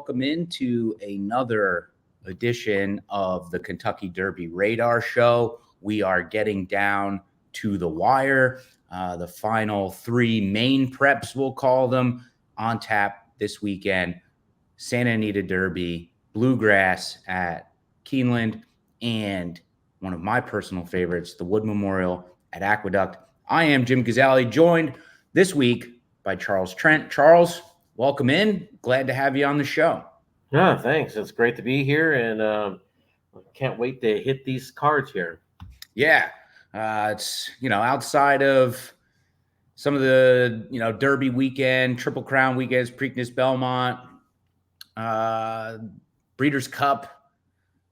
welcome into another edition of the Kentucky Derby Radar Show. We are getting down to the wire. The final three main preps, we'll call them, on tap this weekend. Santa Anita Derby, Bluegrass at Keeneland, and one of my personal favorites, the Wood Memorial at Aqueduct. I am Jim Gazzale, joined this week by Charles Trent. Charles, welcome in. Glad to have you on the show. Yeah, thanks. It's great to be here, and can't wait to hit these cards here. Yeah, it's outside of some of the Derby weekend, Triple Crown weekends, Preakness, Belmont, Breeders' Cup.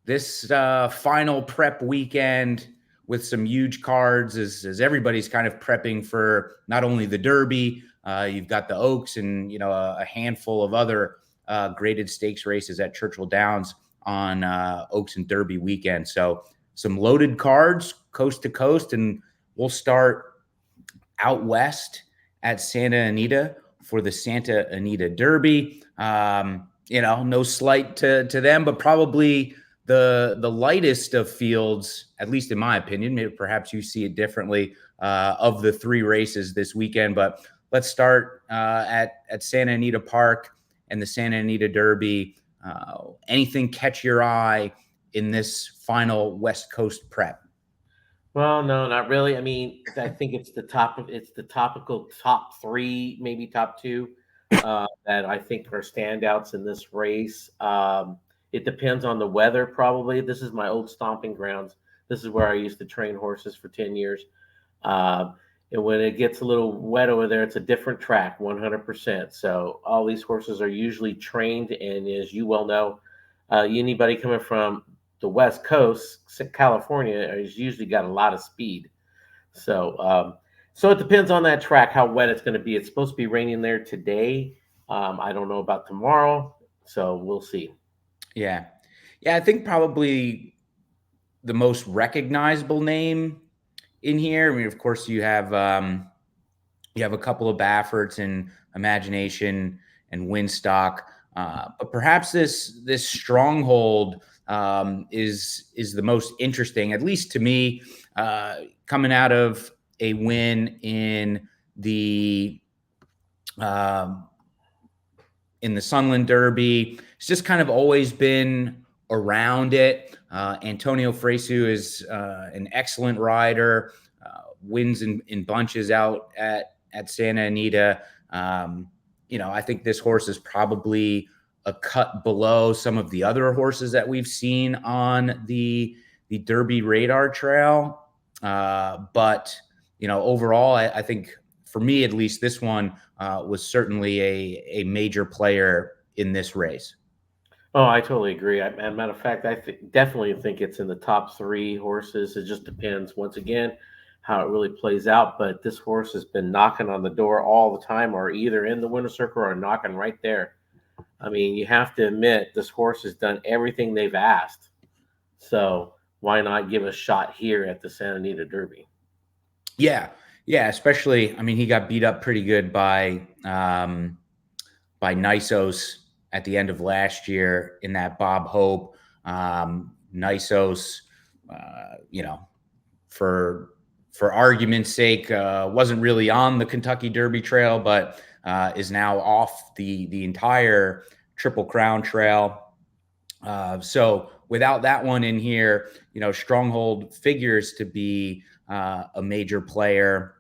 This final prep weekend with some huge cards as everybody's kind of prepping for not only the Derby. You've got the Oaks and a handful of other graded stakes races at Churchill Downs on Oaks and Derby weekend. So some loaded cards coast to coast, and we'll start out west at Santa Anita for the Santa Anita Derby. No slight to them, but probably the lightest of fields, at least in my opinion. Maybe perhaps you see it differently, of the three races this weekend. But let's start at Santa Anita Park and the Santa Anita Derby. Anything catch your eye in this final West Coast prep? Well, no, not really. I mean, I think it's the topical top three, maybe top two, that I think are standouts in this race. It depends on the weather, probably. This is my old stomping grounds. This is where I used to train horses for 10 years. And when it gets a little wet over there, it's a different track, 100%. So all these horses are usually trained. And as you well know, anybody coming from the West Coast, California, has usually got a lot of speed. So it depends on that track, how wet it's going to be. It's supposed to be raining there today. I don't know about tomorrow. So we'll see. Yeah. I think probably the most recognizable name in here. I mean, of course, you have a couple of Bafferts in Imagination and Winstock, but perhaps this Stronghold is the most interesting, at least to me, coming out of a win in the Sunland Derby. It's just kind of always been around it. Antonio Fresu is an excellent rider, wins in bunches out at Santa Anita. I think this horse is probably a cut below some of the other horses that we've seen on the Derby radar trail. But overall, I think for me, at least, this one was certainly a major player in this race. Oh, I totally agree. As a matter of fact, I definitely think it's in the top three horses. It just depends, once again, how it really plays out. But this horse has been knocking on the door all the time, or either in the winner's circle or knocking right there. I mean, you have to admit, this horse has done everything they've asked. So why not give a shot here at the Santa Anita Derby? Yeah, especially, I mean, he got beat up pretty good by Nisos at the end of last year in that Bob Hope. Nisos, for argument's sake, wasn't really on the Kentucky Derby trail, but is now off the entire Triple Crown trail. So without that one in here, Stronghold figures to be a major player.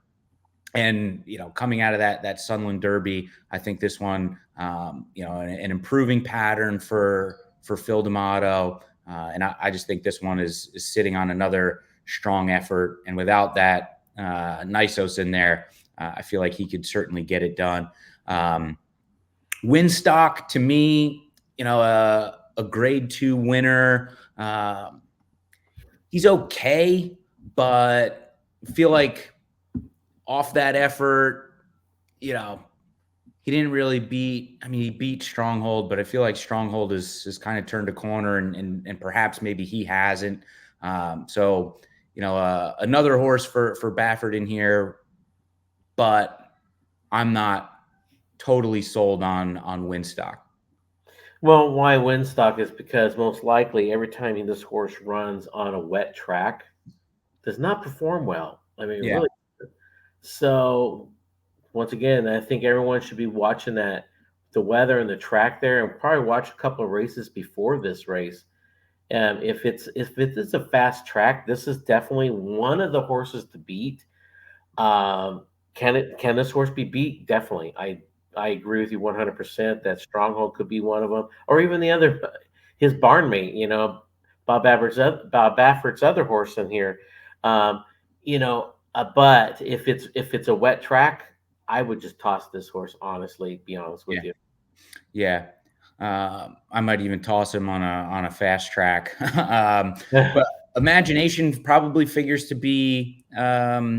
And, coming out of that Sunland Derby, I think this one, an improving pattern for Phil D'Amato. And I just think this one is sitting on another strong effort. And without that Nisos in there, I feel like he could certainly get it done. Winstock, to me, a grade 2 winner. He's okay, but I feel like off that effort, he didn't really he beat Stronghold, but I feel like Stronghold has kind of turned a corner and perhaps maybe he hasn't. So another horse for Baffert in here, but I'm not totally sold on Winstock. Well, why Windstock is because most likely every time this horse runs on a wet track, does not perform well. I mean, Yeah. really. So once again, I think everyone should be watching that the weather and the track there, and probably watch a couple of races before this race. If it's a fast track, this is definitely one of the horses to beat. Can this horse be beat? Definitely. I agree with you 100% that Stronghold could be one of them, or even the other his barn mate. Bob Baffert's other horse in here. Um, but if it's a wet track, I would just toss this horse. Honestly, be honest with Yeah. you. Yeah. I might even toss him on a fast track. But Imagination probably figures to be a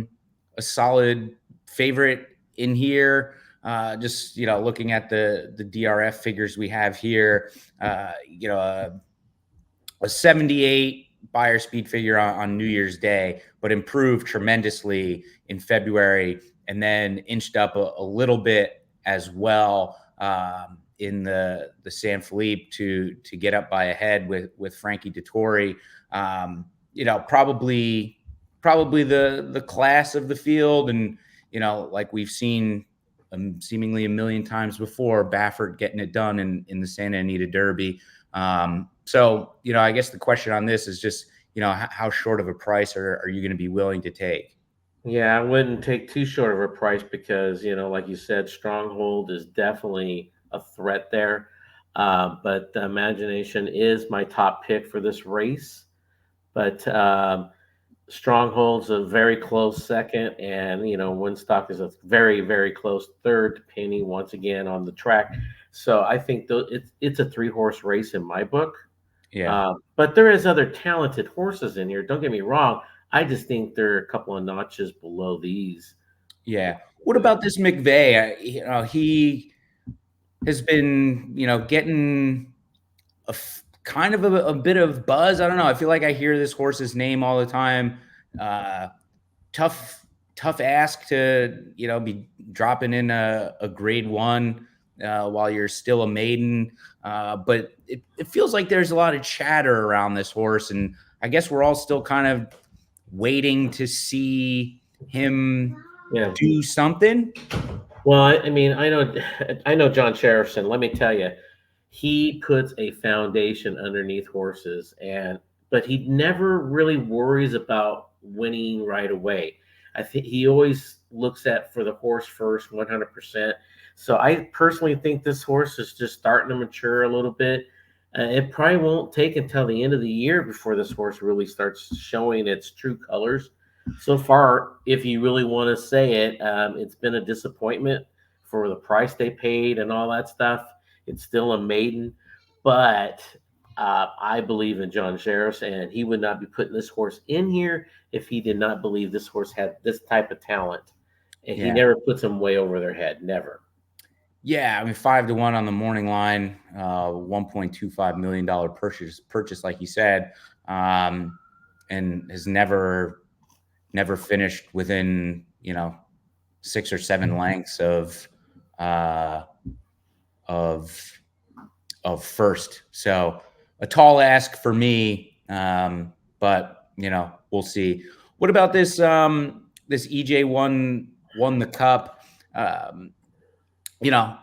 solid favorite in here. Just looking at the DRF figures we have here, a 78 buyer speed figure on New Year's Day, but improved tremendously in February, and then inched up a little bit as well in the San Felipe to get up by a head with Frankie Dettori. Probably the class of the field, and like we've seen seemingly a million times before, Baffert getting it done in the Santa Anita Derby. I guess the question on this is just, how short of a price are you going to be willing to take? Yeah, I wouldn't take too short of a price because, like you said, Stronghold is definitely a threat there. But the Imagination is my top pick for this race. But Stronghold's a very close second, and Windstock is a very, very close third, depending once again on the track. So I think it's a three-horse race in my book. Yeah. But there is other talented horses in here. Don't get me wrong. I just think they're a couple of notches below these. Yeah. What about this McVeigh? He has been, getting kind of a bit of buzz. I don't know. I feel like I hear this horse's name all the time. Uh, tough, tough ask to, be dropping in a grade one while you're still a maiden. But it feels like there's a lot of chatter around this horse. And I guess we're all still kind of waiting to see him Yeah. do something. Well, I mean, I know John Sheriffson. Let me tell you, he puts a foundation underneath horses, but he never really worries about winning right away. I think he always looks at for the horse first, 100%. So I personally think this horse is just starting to mature a little bit. It probably won't take until the end of the year before this horse really starts showing its true colors. So far, if you really want to say it, it's been a disappointment for the price they paid and all that stuff. It's still a maiden, but I believe in John Sheriffs, and he would not be putting this horse in here if he did not believe this horse had this type of talent. And he Yeah. never puts them way over their head, never. Yeah, I mean 5-1 on the morning line, $1.25 million purchase, like you said, and has never finished within 6 or 7 lengths uh, of of first. So a tall ask for me, but we'll see. What about this EJ won the Cup? Um, you know,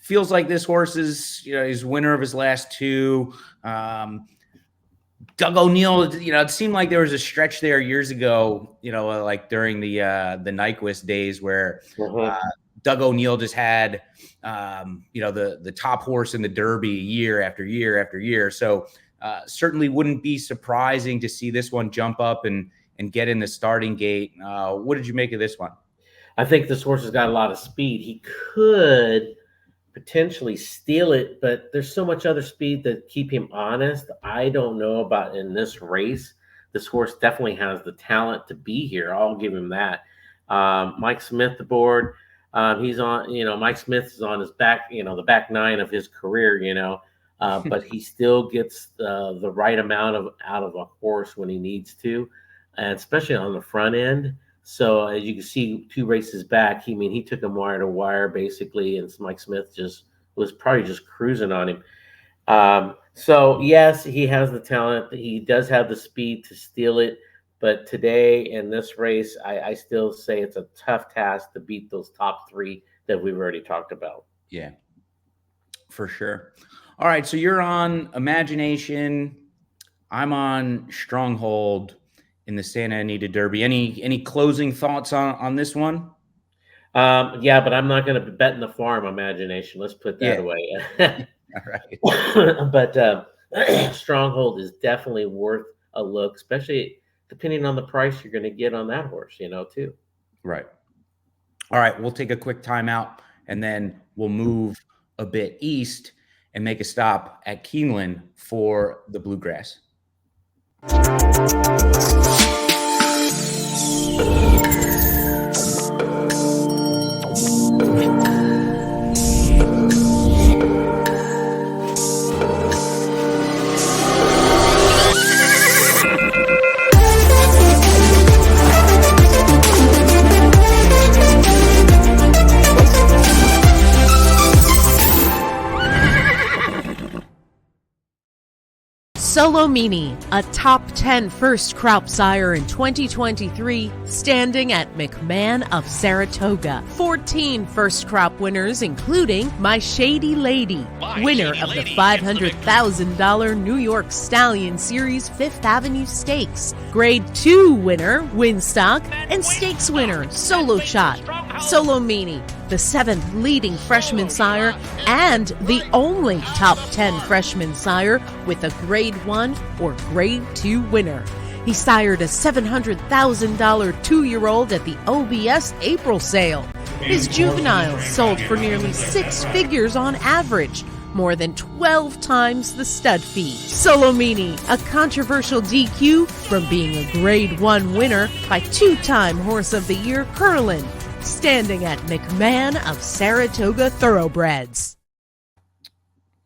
Feels like this horse is he's winner of his last two. Doug O'Neill, it seemed like there was a stretch there years ago, like during the Nyquist days where Uh-huh. Doug O'Neill just had the top horse in the Derby year after year after year. So certainly wouldn't be surprising to see this one jump up and get in the starting gate. What did you make of this one? I think this horse has got a lot of speed. He could potentially steal it, but there's so much other speed to keep him honest. I don't know about in this race. This horse definitely has the talent to be here. I'll give him that. Mike Smith, the board. He's on. Mike Smith is on his back. The back nine of his career. But he still gets the right amount of out of a horse when he needs to, and especially on the front end. So as you can see, 2 races back, he took him wire to wire basically, and Mike Smith just was probably just cruising on him. So yes, he has the talent. He does have the speed to steal it. But today in this race, I still say it's a tough task to beat those top three that we've already talked about. Yeah, for sure. All right, so you're on Imagination. I'm on Stronghold in the Santa Anita Derby. Any closing thoughts on this one? Yeah, but I'm not going to bet in the farm imagination. Let's put that Yeah. away. All right. But Stronghold is definitely worth a look, especially depending on the price you're going to get on that horse, too. Right. All right, we'll take a quick timeout and then we'll move a bit east and make a stop at Keeneland for the Bluegrass. Solomini, a top 10 first crop sire in 2023, standing at McMahon of Saratoga. 14 first crop winners, including My Shady Lady, winner of the $500,000 New York Stallion Series Fifth Avenue Stakes, Grade 2 winner, Winstock, and Stakes winner, Solo Shot. Solomini, the 7th leading freshman sire and the only top 10 freshman sire with a Grade 1 or Grade 2 winner. He sired a $700,000 two-year-old at the OBS April sale. His juveniles sold for nearly 6 figures on average, more than 12 times the stud fee. Solomini, a controversial DQ from being a Grade 1 winner by 2-time Horse of the Year Curlin, standing at McMahon of Saratoga Thoroughbreds.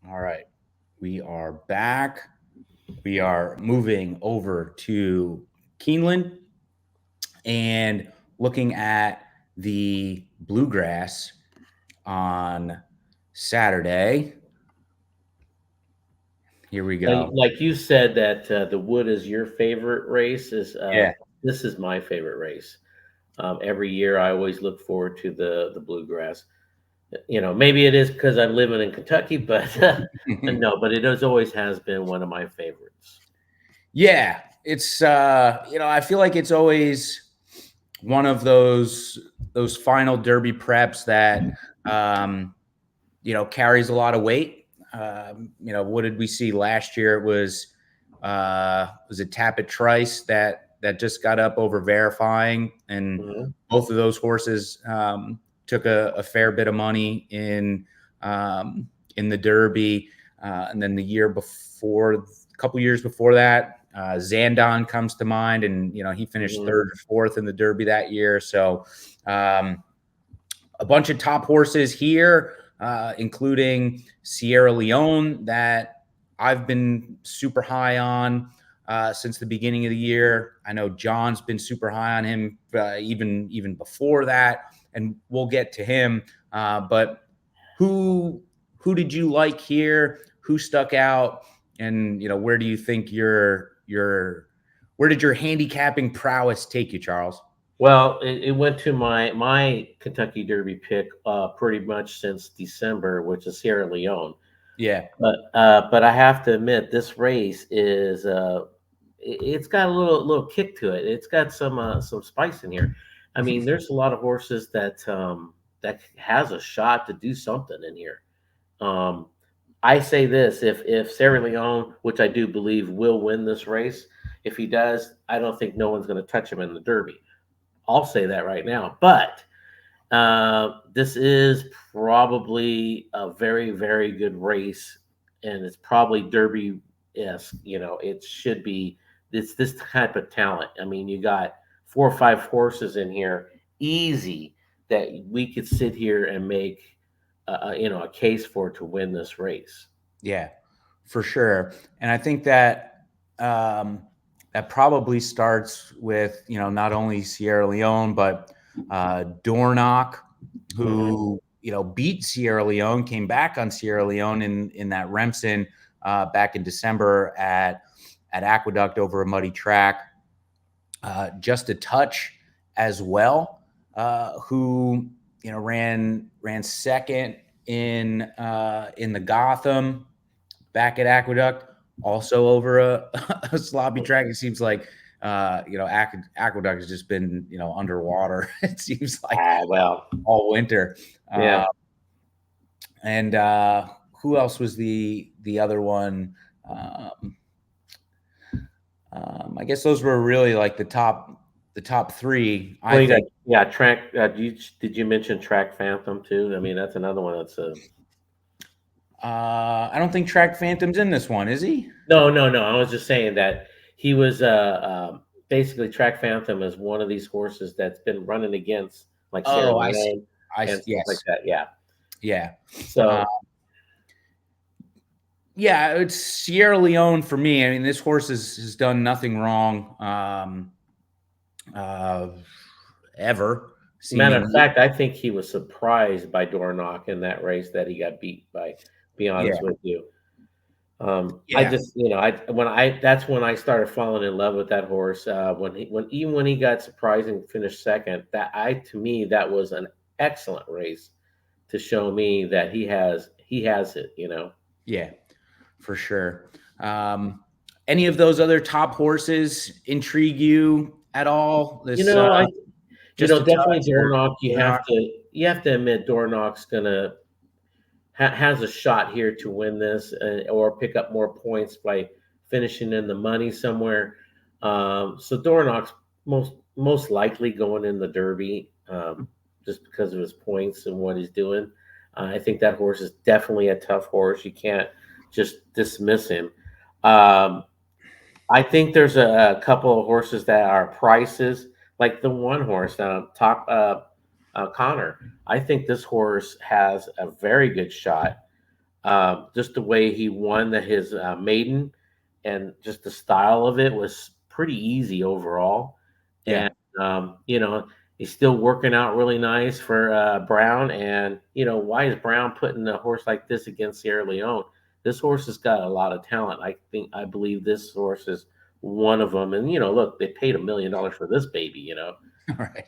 All right, we are back. We are moving over to Keeneland and looking at the Bluegrass on Saturday. Here we go. Like you said that the Wood is your favorite race. Yeah. This is my favorite race. Every year, I always look forward to the Bluegrass. Maybe it is because I'm living in Kentucky, but no, but it always has been one of my favorites. Yeah, it's I feel like it's always one of those final Derby preps that carries a lot of weight. What did we see last year? It was it Tapit Trice that just got up over Verifying, and both of those horses took a fair bit of money in the Derby, and then the year before, a couple years before that, Zandon comes to mind, and he finished third or fourth in the Derby that year. So a bunch of top horses here, including Sierra Leone that I've been super high on since the beginning of the year. I know John's been super high on him even before that, and we'll get to him. But who did you like here? Who stuck out? And where do you think where did your handicapping prowess take you, Charles? Well, it went to my Kentucky Derby pick pretty much since December, which is Sierra Leone. Yeah, but I have to admit, this race is it's got a little kick to it. It's got some spice in here. I mean, there's a lot of horses that has a shot to do something in here. I say this: if Sierra Leone, which I do believe will win this race, if he does, I don't think no one's going to touch him in the Derby. I'll say that right now. But this is probably a very, very good race, and it's probably Derby-esque. It should be. It's this type of talent. I mean, you got 4 or 5 horses in here, easy, that we could sit here and make a case for to win this race. Yeah, for sure. And I think that that probably starts with not only Sierra Leone but Dornoch, who beat Sierra Leone, came back on Sierra Leone in that Remsen back in December at Aqueduct over a muddy track. Just a touch as well, who ran second in the Gotham back at Aqueduct, also over a sloppy track. It seems like Aqueduct has just been underwater. It seems like all winter. Yeah. And who else was the other one? I guess those were really like the top three. I think. Track. Did you mention Track Phantom too? I mean, that's another one that's a. I don't think Track Phantom's in this one, is he? No. I was just saying that he was basically Track Phantom is one of these horses that's been running against like Sierra Leone and stuff like that. Yeah. So. Yeah, it's Sierra Leone for me. I mean, this horse has done nothing wrong ever. Matter of fact, I think he was surprised by Dornoch in that race that he got beat by. To be honest with you, I just that's when I started falling in love with that horse. When he got surprised and finished second, to me that was an excellent race to show me that he has it. Yeah, for sure. Any of those other top horses intrigue you at all? Definitely Dornoch. You have to admit Dornoch's has a shot here to win this or pick up more points by finishing in the money somewhere. So Dornoch's most likely going in the Derby just because of his points and what he's doing. I think that horse is definitely a tough horse. You can't just dismiss him. I think there's a couple of horses that are prices, like the one horse, Connor. I think this horse has a very good shot. Just the way he won his maiden, and just the style of it was pretty easy overall. Yeah. And he's still working out really nice for Brown. And why is Brown putting a horse like this against Sierra Leone? This horse has got a lot of talent. I believe this horse is one of them. And look, they paid $1 million for this baby. Right.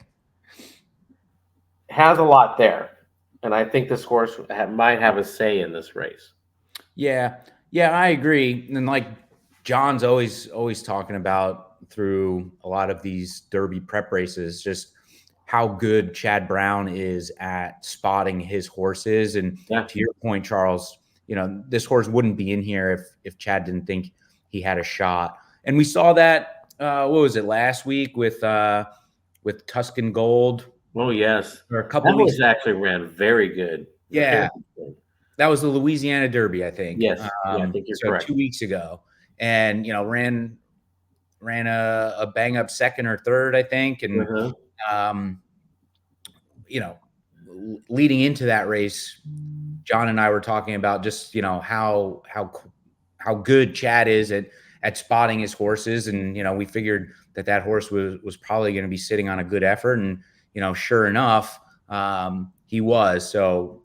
Has a lot there, and I think this horse might have a say in this race. Yeah, I agree. And like John's always talking about through a lot of these Derby prep races, just how good Chad Brown is at spotting his horses. And to your point, Charles, this horse wouldn't be in here if Chad didn't think he had a shot. And we saw that. What was it last week with Tuscan Gold? Oh yes, or a couple weeks actually ran very good. Yeah, that was the Louisiana Derby, I think. Yes, I think you're correct. 2 weeks ago, and ran a bang up second or third, I think, and leading into that race, John and I were talking about just how good Chad is at spotting his horses, and we figured that horse was probably going to be sitting on a good effort, and sure enough, he was. So,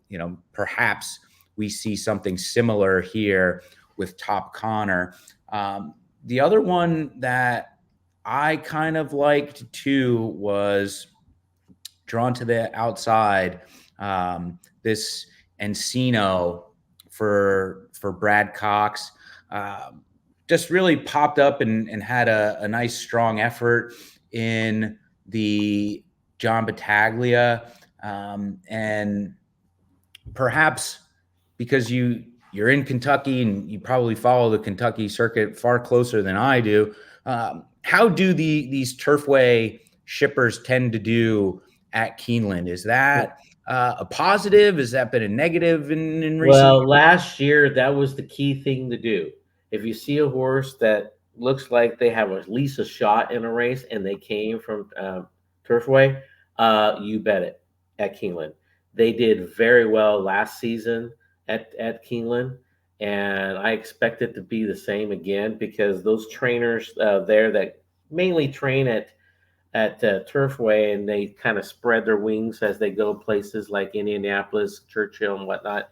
perhaps we see something similar here with Top Connor. The other one that I kind of liked too was drawn to the outside. This Encino for Brad Cox just really popped up and had a nice strong effort in the John Battaglia, and perhaps because you're in Kentucky and you probably follow the Kentucky circuit far closer than I do. How do these Turfway shippers tend to do at Keeneland? Is that a positive? Has that been a negative in recent years? Well, last year that was the key thing to do. If you see a horse that looks like they have at least a shot in a race and they came from Turfway, you bet it at Keeneland. They did very well last season at Keeneland, and I expect it to be the same again because those trainers there that mainly train at Turfway, and they kind of spread their wings as they go places like Indianapolis, Churchill, and whatnot.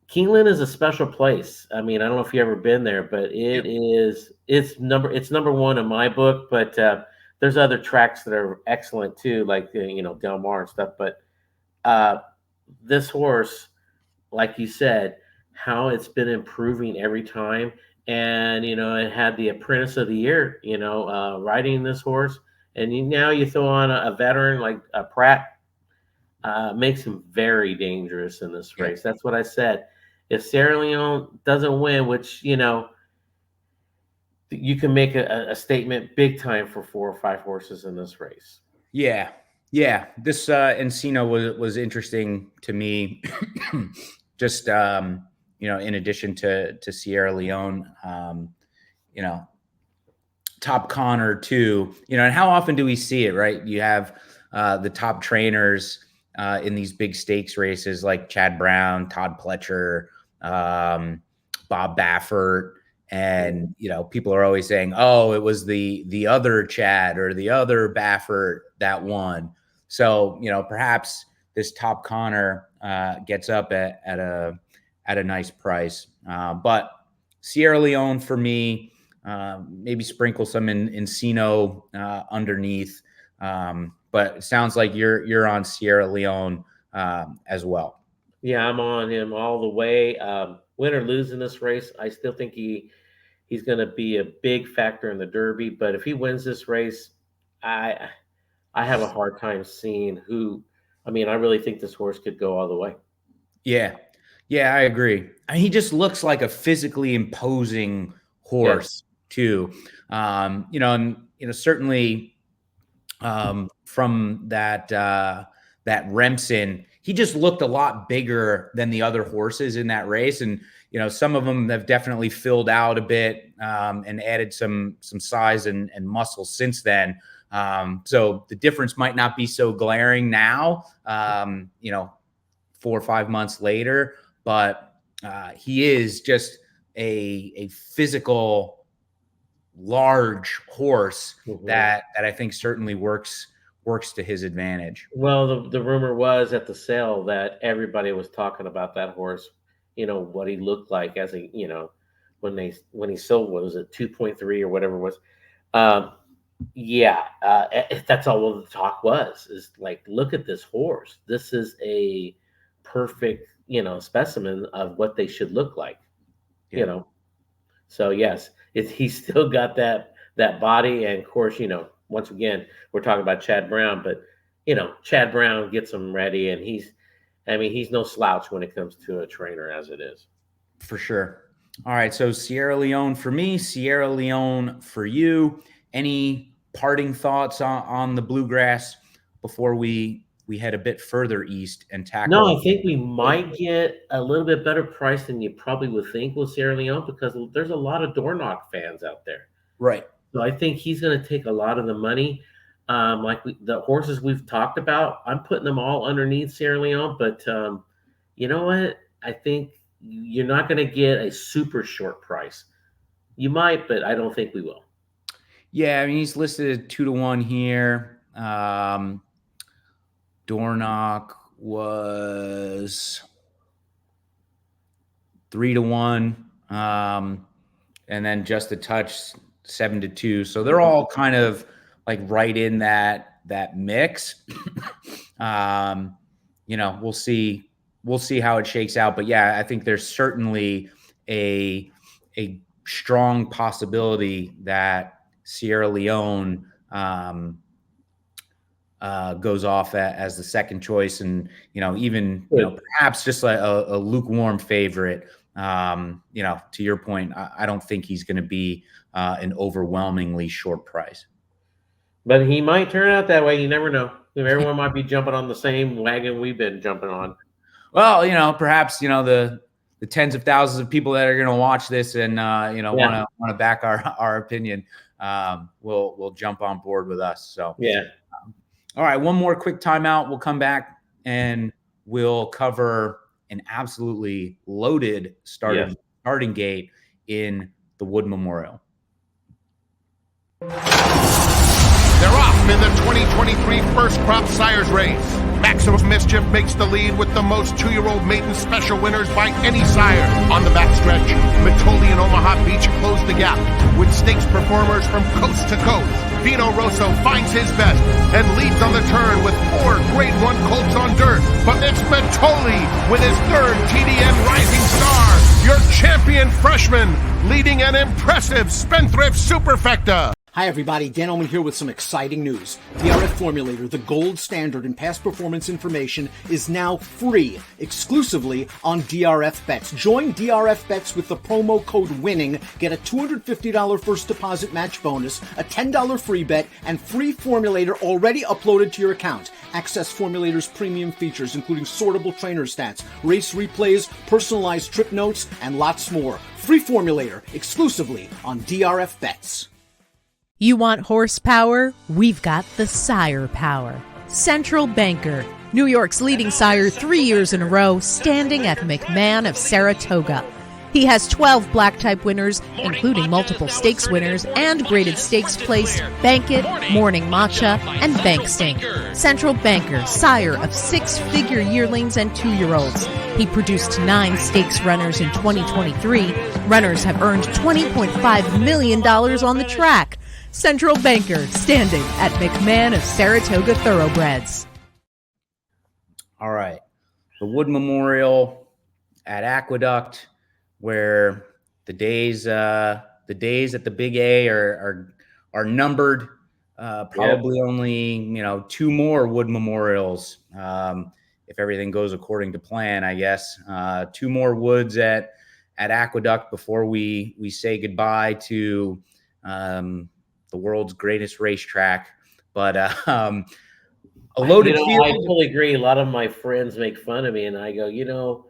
Keeneland is a special place. I mean, I don't know if you've ever been there, but it's number one in my book. But there's other tracks that are excellent too, like Del Mar and stuff. But this horse, like you said, how it's been improving every time. And, it had the Apprentice of the Year, riding this horse. And now you throw on a veteran like Pratt, makes him very dangerous in this race. That's what I said. If Sierra Leone doesn't win, which, you can make a statement big time for 4 or 5 horses in this race. Yeah. Yeah. This Encino was interesting to me. Just, in addition to Sierra Leone, Top Connor too, and how often do we see it, right? You have the top trainers in these big stakes races like Chad Brown, Todd Pletcher, Bob Baffert. And, people are always saying, oh, it was the other Chad or the other Baffert that won. So, perhaps this Top Connor gets up at a nice price. But Sierra Leone for me, maybe sprinkle some Encino underneath. But it sounds like you're on Sierra Leone as well. Yeah, I'm on him all the way. Win or lose in this race, I still think he's going to be a big factor in the Derby. But if he wins this race, I have a hard time seeing who. I mean, I really think this horse could go all the way. Yeah, I agree. He just looks like a physically imposing horse too. Certainly from that Remsen, he just looked a lot bigger than the other horses in that race. And, some of them have definitely filled out a bit and added some size and muscle since then. So the difference might not be so glaring now, 4 or 5 months later, but he is just a physical, large horse that I think certainly works to his advantage. Well, the rumor was at the sale that everybody was talking about that horse, what he looked like as when he sold, what was it, 2.3 or whatever it was. That's all the talk was, is like, look at this horse. This is a perfect, specimen of what they should look like, So yes, he's still got that body. And of course, once again, we're talking about Chad Brown, but Chad Brown gets him ready, and he's no slouch when it comes to a trainer, as it is. For sure. All right. So Sierra Leone for me, Sierra Leone for you. Any parting thoughts on the Bluegrass before we head a bit further east and tackle? No, I think we might get a little bit better price than you probably would think with Sierra Leone, because there's a lot of Dornoch fans out there. Right. So I think he's going to take a lot of the money. The horses we've talked about, I'm putting them all underneath Sierra Leone. But you know what? I think you're not going to get a super short price. You might, but I don't think we will. Yeah, he's listed at 2-1 here. Dornoch was 3-1, and then Just a Touch 7-2. So they're all kind of like right in that mix. We'll see how it shakes out. But yeah, I think there's certainly a strong possibility that Sierra Leone goes off as the second choice, and perhaps just like a lukewarm favorite. To your point, I don't think he's going to be an overwhelmingly short price. But he might turn out that way. You never know. Everyone might be jumping on the same wagon we've been jumping on. Well, perhaps the tens of thousands of people that are going to watch this and want to back our opinion will jump on board with us. So yeah. All right, one more quick timeout. We'll come back and we'll cover an absolutely loaded starting gate in the Wood Memorial. They're off in the 2023 First Crop Sires race. Maximum Mischief makes the lead with the most 2-year-old maiden special winners by any sire. On the backstretch, Mitoli and Omaha Beach close the gap with stakes performers from coast to coast. Vino Rosso finds his best and leads on the turn with 4 Grade 1 colts on dirt. But it's Mitoli with his 3rd TDN Rising Star, your champion freshman, leading an impressive Spendthrift Superfecta. Hi everybody, Dan Oman here with some exciting news. DRF Formulator, the gold standard in past performance information, is now free, exclusively on DRF Bets. Join DRF Bets with the promo code WINNING, get a $250 first deposit match bonus, a $10 free bet, and free Formulator already uploaded to your account. Access Formulator's premium features, including sortable trainer stats, race replays, personalized trip notes, and lots more. Free Formulator, exclusively on DRF Bets. You want horsepower? We've got the sire power. Central Banker, New York's leading sire 3 years in a row, standing at McMahon of Saratoga. He has 12 black type winners, including multiple stakes winners and graded stakes placed Bank It, Morning Matcha, and Bank Stink. Central Banker, sire of 6-figure yearlings and 2-year-olds. He produced 9 stakes runners in 2023. Runners have earned $20.5 million on the track. Central Banker, standing at McMahon of Saratoga Thoroughbreds. All right. The Wood Memorial at Aqueduct, where the days at the Big A are numbered. Probably only 2 more Wood Memorials if everything goes according to plan, I guess. 2 more Woods at Aqueduct before we say goodbye to the world's greatest racetrack. But a loaded field. I totally agree. A lot of my friends make fun of me, and I go,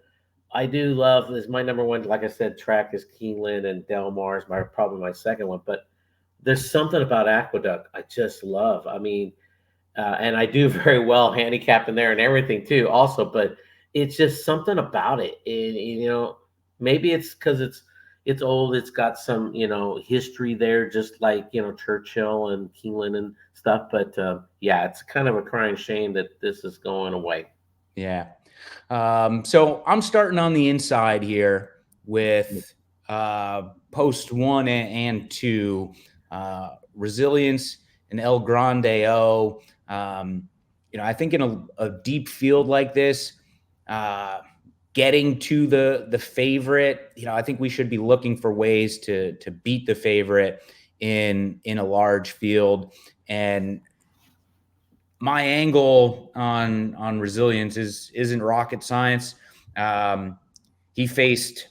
I do love this. My number one, like I said, track is Keeneland, and Del Mar is probably my second one. But there's something about Aqueduct I just love. I mean, and I do very well handicapping there and everything too, also. But it's just something about it. Maybe it's because it's old. It's got some, history there, just like, Churchill and Keeneland and stuff. But it's kind of a crying shame that this is going away. Yeah. So I'm starting on the inside here with post 1 and 2, Resilience and El Grande O. I think in a deep field like this, getting to the favorite, I think we should be looking for ways to beat the favorite in a large field. And my angle on Resilience isn't rocket science. He faced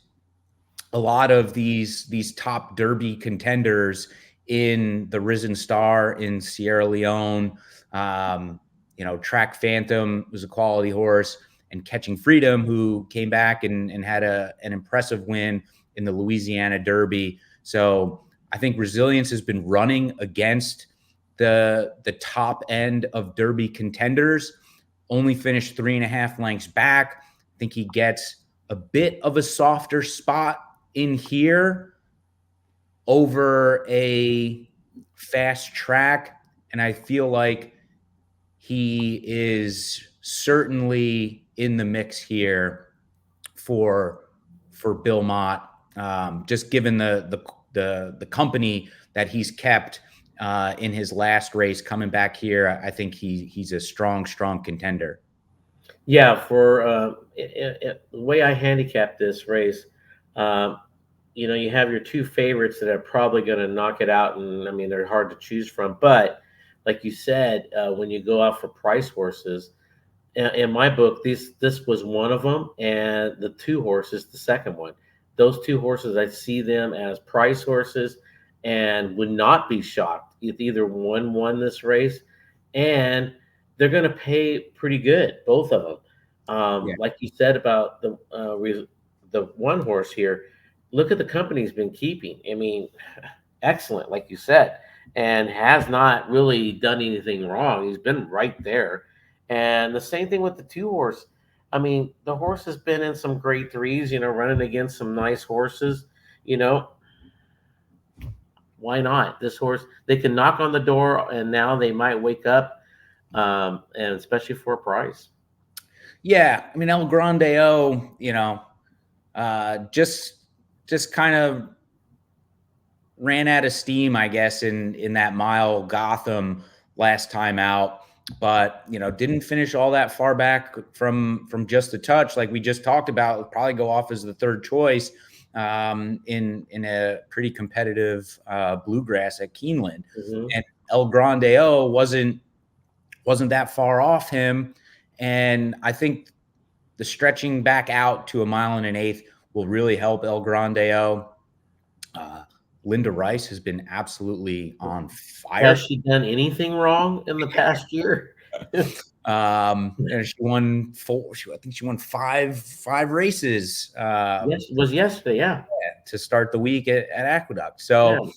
a lot of these top Derby contenders in the Risen Star in Sierra Leone. Track Phantom was a quality horse, and Catching Freedom, who came back and had an impressive win in the Louisiana Derby. So I think Resilience has been running against the top end of Derby contenders, only finished 3.5 lengths back. I think he gets a bit of a softer spot in here over a fast track. And I feel like he is certainly in the mix here for Bill Mott, just given the company that he's kept in his last race coming back here. I think he's a strong contender. Yeah, for the way I handicap this race, you have your 2 favorites that are probably going to knock it out, and I mean they're hard to choose from. But like you said, when you go out for price horses, in my book, this was one of them, and the 2 horses, the second one. Those 2 horses, I see them as price horses, and would not be shocked if either one won this race, and they're going to pay pretty good, both of them. Like you said about the one horse here, look at the company he's been keeping. I mean, excellent, like you said, and has not really done anything wrong. He's been right there. And the same thing with the 2 horse. I mean, the horse has been in some grade 3s, running against some nice horses, Why not? This horse, they can knock on the door and now they might wake up. and especially for a price. Yeah, I mean El Grandeo, just kind of ran out of steam, I guess, in that mile Gotham last time out, but didn't finish all that far back from just a touch, like we just talked about. It'll probably go off as the third choice in a pretty competitive bluegrass at Keeneland, and El Grandeo wasn't that far off him, and I think the stretching back out to a mile and an eighth will really help El Grandeo. Linda Rice has been absolutely on fire. Has she done anything wrong in the past year? And she won I think she won five races. Yes, it was yesterday. Yeah, to start the week at Aqueduct. So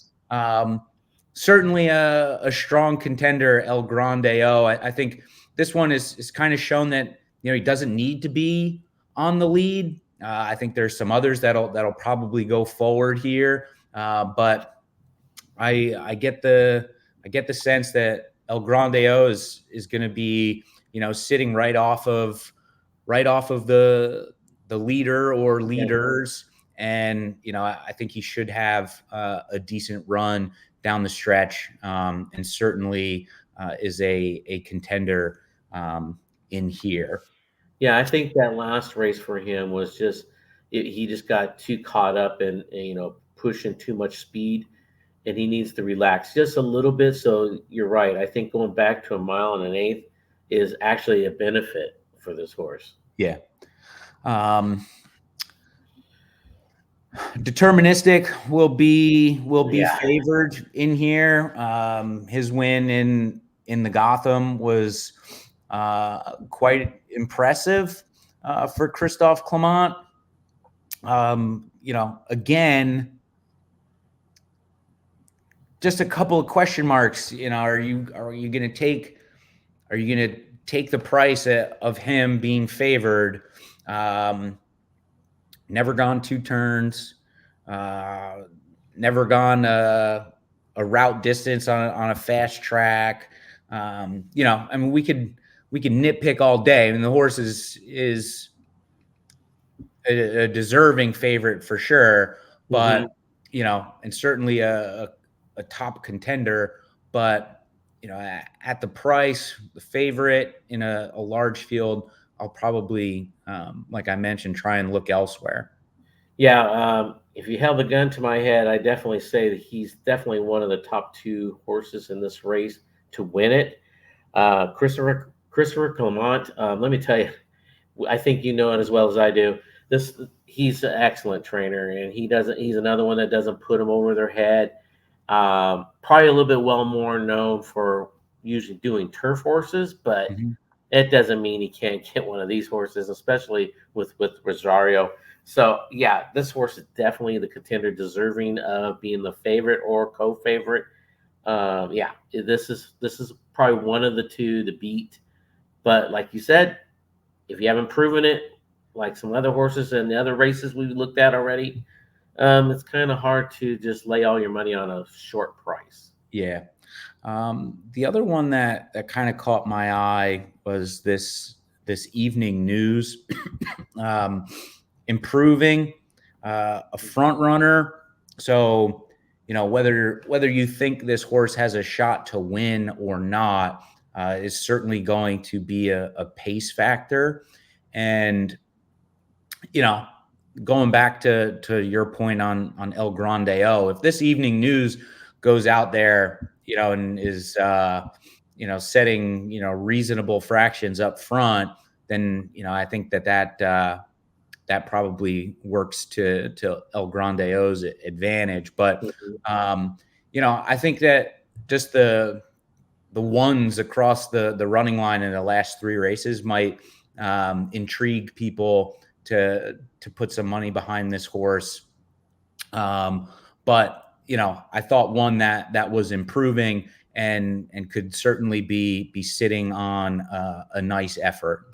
certainly a strong contender, El Grandeo. I think this one is kind of shown that he doesn't need to be on the lead. I think there's some others that'll probably go forward here. But I get the sense that El Grandeo is going to be sitting right off of the leader or leaders, and I think he should have a decent run down the stretch, and certainly is a contender in here. Yeah, I think that last race for him was he just got too caught up in pushing too much speed, and he needs to relax just a little bit. So you're right. I think going back to a mile and an eighth is actually a benefit for this horse. Yeah. Deterministic will be favored in here. His win in the Gotham was quite impressive for Christophe Clement. Again, just a couple of question marks. Are you going to take the price of him being favored? Never gone 2 turns, never gone a route distance on a fast track. I mean, we could nitpick all day. I mean, the horse is a deserving favorite for sure, but and certainly a top contender, but at the price, the favorite in a large field, I'll probably, like I mentioned, try and look elsewhere. Yeah, if you held the gun to my head, I definitely say that he's definitely one of the top 2 horses in this race to win it. Christopher Clement, let me tell you, I think you know it as well as I do. He's an excellent trainer, and he's another one that doesn't put them over their head. Probably a little bit more known for usually doing turf horses, but it doesn't mean he can't get one of these horses, especially with Rosario. So yeah, this horse is definitely the contender, deserving of being the favorite or co-favorite. This is probably one of the 2 to beat. But like you said, if you haven't proven it, like some other horses and the other races we've looked at already, it's kind of hard to just lay all your money on a short price. Yeah. The other one that kind of caught my eye was this evening news. Improving, a front runner. So, whether you think this horse has a shot to win or not, is certainly going to be a pace factor. And, going back to your point on El Grandeo, if this evening news goes out there, and is, setting, reasonable fractions up front, then, I think that probably works to El Grandeo's advantage. But, I think that just the ones across the running line in the last 3 races might intrigue people to put some money behind this horse. But, I thought one that was improving and could certainly be sitting on a nice effort.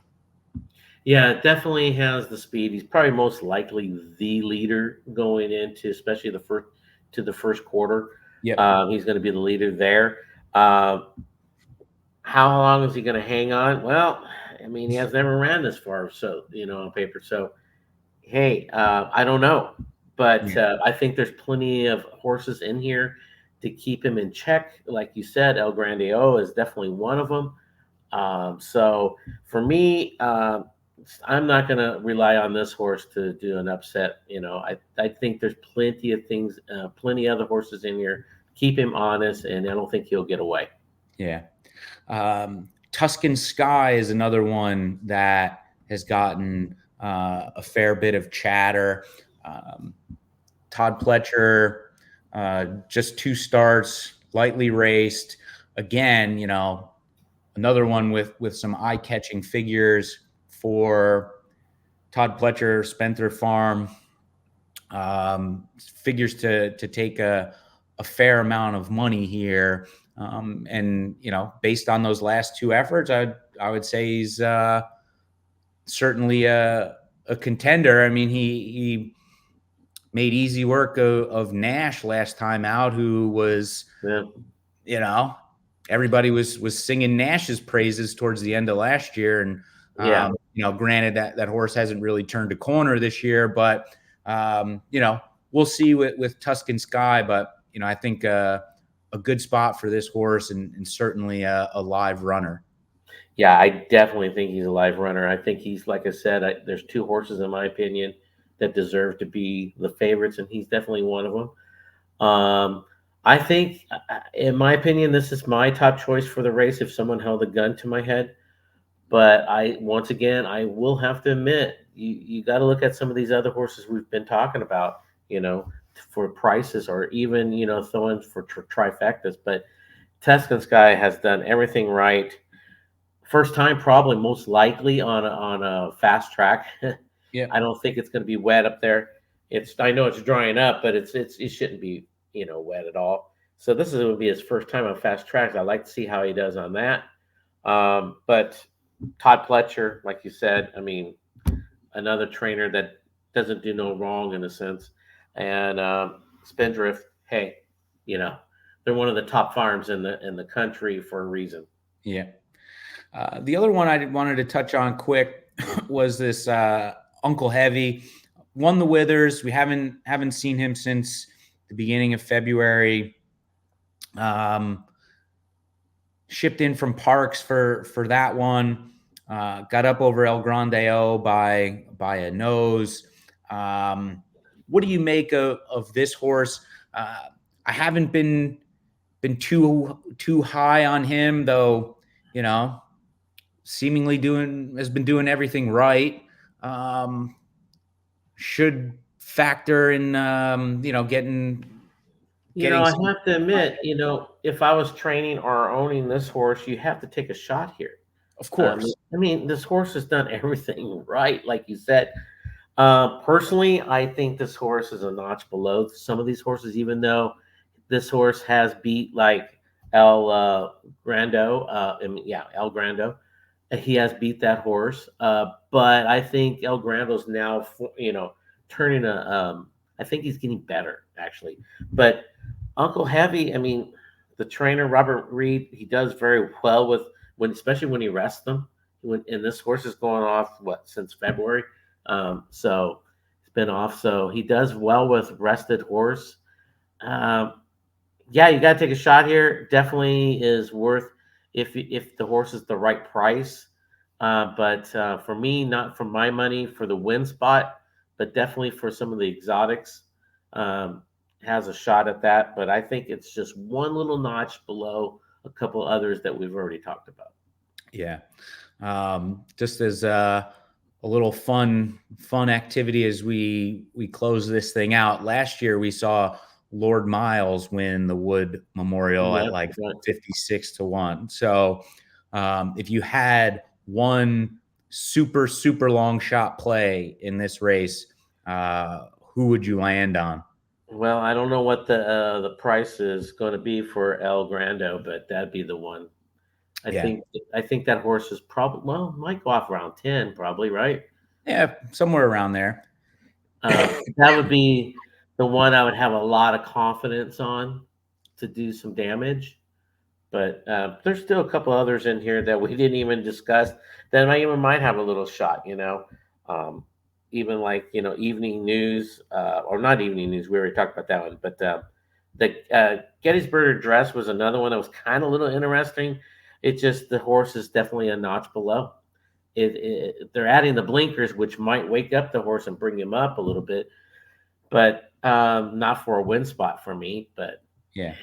Yeah, it definitely has the speed. He's probably most likely the leader going into, especially the first quarter. Yeah, he's going to be the leader there. How long is he going to hang on? Well, I mean, he has never ran this far, so on paper. So, hey, I don't know, but I think there's plenty of horses in here to keep him in check. Like you said, El Grande O is definitely one of them. So for me, I'm not going to rely on this horse to do an upset. I think there's plenty of things, plenty of other horses in here. Keep him honest, and I don't think he'll get away. Yeah. Tuscan Sky is another one that has gotten a fair bit of chatter. Todd Pletcher, just 2 starts, lightly raced. Again, another one with some eye-catching figures for Todd Pletcher, Spencer Farm. Figures to take a fair amount of money here. And based on those last 2 efforts, I would say he's certainly a contender. I mean, he made easy work of Nash last time out, who was, everybody was singing Nash's praises towards the end of last year. And, granted that horse hasn't really turned a corner this year, but, we'll see with Tuscan Sky. But, I think a good spot for this horse and certainly a live runner. Yeah, I definitely think he's a live runner. I think he's, like I said, there's 2 horses, in my opinion, that deserve to be the favorites, and he's definitely one of them. I think, in my opinion, this is my top choice for the race if someone held a gun to my head. But once again, I will have to admit, you got to look at some of these other horses we've been talking about, for prices, or even, throwing for trifectas. But Tuscan Sky has done everything right. First time, probably most likely on a fast track. Yeah, I don't think it's going to be wet up there. I know it's drying up, but it shouldn't be wet at all. So this is going to be his first time on fast tracks. I like to see how he does on that. But Todd Pletcher, like you said, I mean, another trainer that doesn't do no wrong in a sense. And Spindrift, hey, they're one of the top farms in the country for a reason. Yeah. The other one I wanted to touch on quick was this Uncle Heavy. Won the Withers. We haven't seen him since the beginning of February. Shipped in from Parks for that one. Got up over El Grande O by a nose. What do you make of this horse? I haven't been too high on him, though. Seemingly has been doing everything right. Should factor in, getting. I have to admit, if I was training or owning this horse, you have to take a shot here. Of course. I mean, this horse has done everything right, like you said. Personally, I think this horse is a notch below some of these horses, even though this horse has beat like El Grando. El Grando. He has beat that horse. But I think El Grando's now, turning I think he's getting better, actually. But Uncle Heavy, I mean, the trainer, Robert Reed, he does very well especially when he rests them. And this horse is going off, since February? So it's been off. So he does well with rested horse. You got to take a shot here. Definitely is worth if the horse is the right price. But for me, not for my money, for the win spot, but definitely for some of the exotics, has a shot at that. But I think it's just one little notch below a couple others that we've already talked about. Yeah. Just as a little fun activity as we close this thing out. Last year we saw Lord Miles win the Wood Memorial at like 56-1. So if you had one super long shot play in this race, who would you land on? Well, I don't know what the price is going to be for El Grando, but that'd be the one. I think that horse is probably might go off around 10, probably, right? Yeah, somewhere around there. That would be the one I would have a lot of confidence on to do some damage. But there's still a couple others in here that we didn't even discuss that might have a little shot, even like, evening news, or not evening news. We already talked about that one, but the Gettysburg Address was another one that was kind of a little interesting. It just, the horse is definitely a notch below. They're adding the blinkers, which might wake up the horse and bring him up a little bit, but not for a win spot for me. But yeah,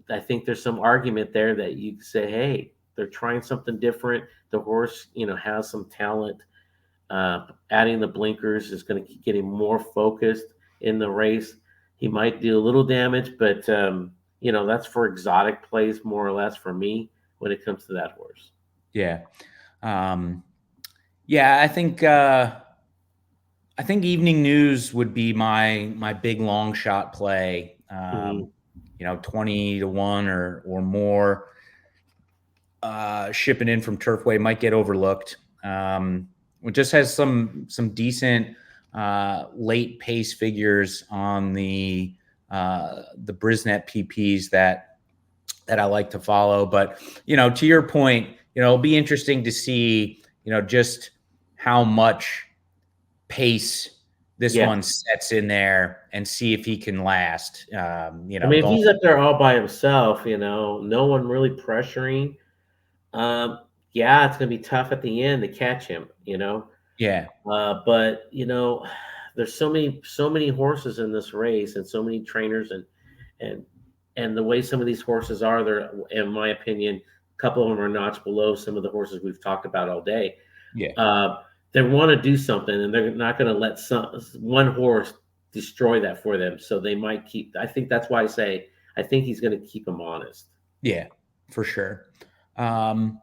I think there's some argument there that you could say, hey, they're trying something different. The horse, has some talent. Adding the blinkers is going to get him more focused in the race. He might do a little damage, but that's for exotic plays more or less for me when it comes to that horse. Yeah. I think evening news would be my big long shot play. 20 to 1 or more. Shipping in from Turfway might get overlooked. It just has some decent late pace figures on the Brisnet PPs that I like to follow. But to your point, it'll be interesting to see just how much pace this one sets in there and see if he can last. If he's up there all by himself, no one really pressuring. It's gonna be tough at the end to catch him. Yeah. But there's so many horses in this race and so many trainers and the way some of these horses are, they're, in my opinion, a couple of them are a notch below some of the horses we've talked about all day. Yeah. They want to do something, and they're not going to let one horse destroy that for them. So they might keep. I think that's why I say I think he's going to keep them honest. Yeah, for sure. All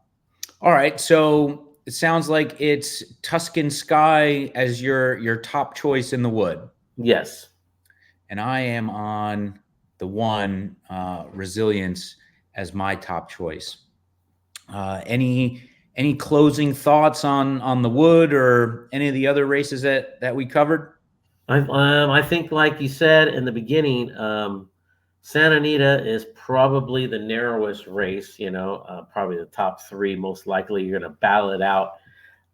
right, so it sounds like it's Tuscan Sky as your top choice in the Wood. Yes, and I am on the one Resilience as my top choice. Any closing thoughts on the Wood or any of the other races that we covered? I think, like you said in the beginning, Santa Anita is probably the narrowest race. Probably the top three most likely. You're going to battle it out.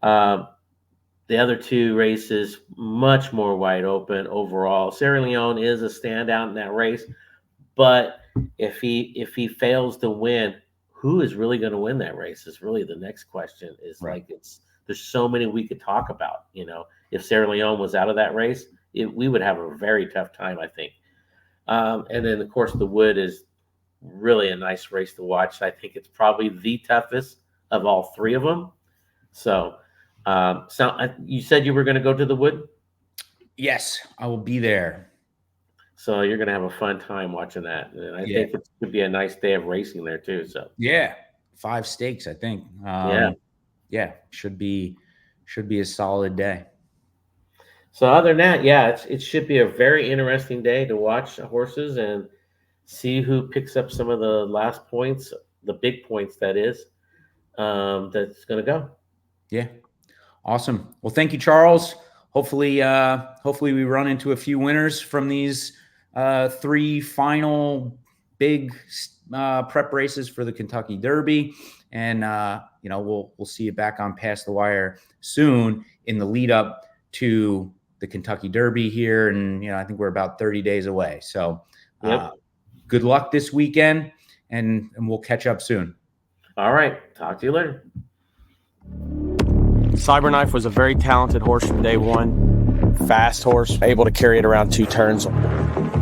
The other two races much more wide open overall. Sierra Leone is a standout in that race, but if he fails to win, who is really going to win that race is really the next question. Is right. There's so many we could talk about. If Sierra Leone was out of that race, we would have a very tough time, I think. And then of course the Wood is really a nice race to watch. I think it's probably the toughest of all three of them. So you said you were going to go to the Wood? Yes, I will be there. So you're going to have a fun time watching that. And I think it could be a nice day of racing there too. So 5 stakes, I think. Should be a solid day. So other than that, it should be a very interesting day to watch horses and see who picks up some of the last points, the big points that is, that's going to go. Yeah. Awesome. Well, thank you, Charles. Hopefully we run into a few winners from these 3 final big prep races for the Kentucky Derby. And, we'll see you back on Past the Wire soon in the lead up to the Kentucky Derby here. And, I think we're about 30 days away. So good luck this weekend and we'll catch up soon. All right. Talk to you later. Cyberknife was a very talented horse from day one. Fast horse, able to carry it around 2 turns.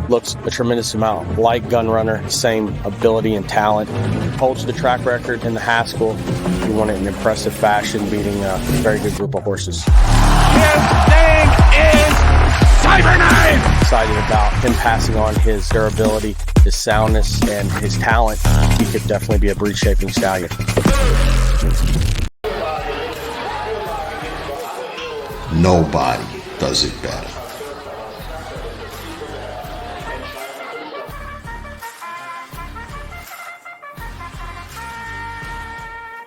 Looks a tremendous amount like Gunrunner, same ability and talent. Holds the track record in the Haskell. He won it in impressive fashion, beating a very good group of horses. His name is Cyberknife! Excited about him passing on his durability, his soundness, and his talent. He could definitely be a breed-shaping stallion. Nobody does it better.